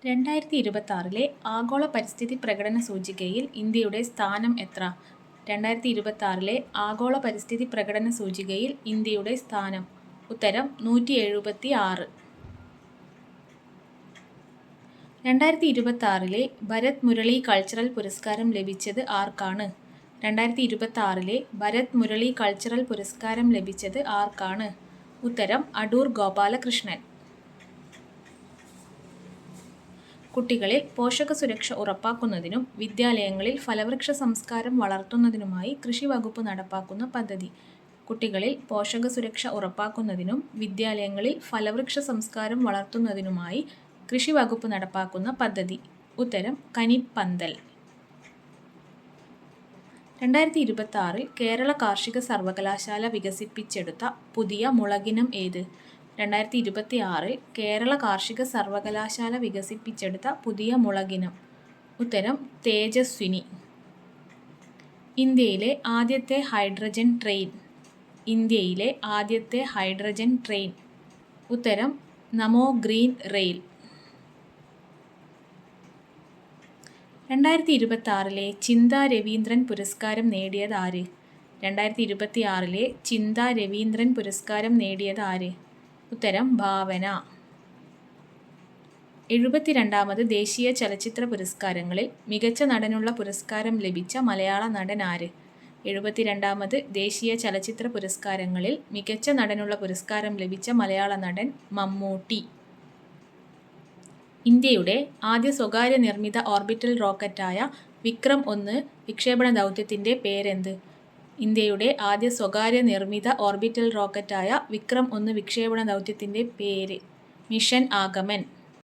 2026 ആഗോള പരിസ്ഥിതി പ്രകടന സൂചികയിൽ ഇന്ത്യയുടെ സ്ഥാനം എത്ര? 2026 ആഗോള പരിസ്ഥിതി പ്രകടന സൂചികയിൽ ഇന്ത്യയുടെ സ്ഥാനം. ഉത്തരം 176. 2026 ഭരത് മുരളി കൾച്ചറൽ പുരസ്കാരം ലഭിച്ചത് ആർക്കാണ്? 2026 ഭരത് മുരളി കൾച്ചറൽ പുരസ്കാരം ലഭിച്ചത് ആർക്കാണ്? ഉത്തരം അടൂർ ഗോപാലകൃഷ്ണൻ. കുട്ടികളിൽ പോഷകസുരക്ഷ ഉറപ്പാക്കുന്നതിനും വിദ്യാലയങ്ങളിൽ ഫലവൃക്ഷ സംസ്കാരം വളർത്തുന്നതിനുമായി കൃഷി വകുപ്പ് നടപ്പാക്കുന്ന പദ്ധതി. കുട്ടികളിൽ പോഷകസുരക്ഷ ഉറപ്പാക്കുന്നതിനും വിദ്യാലയങ്ങളിൽ ഫലവൃക്ഷ സംസ്കാരം വളർത്തുന്നതിനുമായി കൃഷി വകുപ്പ് നടപ്പാക്കുന്ന പദ്ധതി. ഉത്തരം കനിപ്പന്തൽ. 2026 കേരള കാർഷിക സർവകലാശാല വികസിപ്പിച്ചെടുത്ത പുതിയ മുളകിനം ഏത്? 2026 കേരള കാർഷിക സർവകലാശാല വികസിപ്പിച്ചെടുത്ത പുതിയ മുളകിനം. ഉത്തരം തേജസ്വിനി. ഇന്ത്യയിലെ ആദ്യത്തെ ഹൈഡ്രജൻ ട്രെയിൻ. ഇന്ത്യയിലെ ആദ്യത്തെ ഹൈഡ്രജൻ ട്രെയിൻ. ഉത്തരം നമോ ഗ്രീൻ റെയിൽ. 2026 ചിന്ത രവീന്ദ്രൻ പുരസ്കാരം നേടിയത് ആര്? 2026 ചിന്ത രവീന്ദ്രൻ പുരസ്കാരം നേടിയത് ആര്? ഉത്തരം ഭാവന. 72ാമത് ദേശീയ ചലച്ചിത്ര പുരസ്കാരങ്ങളിൽ മികച്ച നടനുള്ള പുരസ്കാരം ലഭിച്ച മലയാള നടൻ ആര്? 72ാമത് ദേശീയ ചലച്ചിത്ര പുരസ്കാരങ്ങളിൽ മികച്ച നടനുള്ള പുരസ്കാരം ലഭിച്ച മലയാള നടൻ മമ്മൂട്ടി. ഇന്ത്യയുടെ ആദ്യ സ്വകാര്യ നിർമ്മിത ഓർബിറ്റൽ റോക്കറ്റായ വിക്രം-1 വിക്ഷേപണ ദൗത്യത്തിൻ്റെ പേരെന്ത്? ഇന്ത്യയുടെ ആദ്യ സ്വകാര്യ നിർമ്മിത ഓർബിറ്റൽ റോക്കറ്റായ വിക്രം-1 വിക്ഷേപണ ദൗത്യത്തിൻ്റെ പേര് മിഷൻ ആഗമൻ.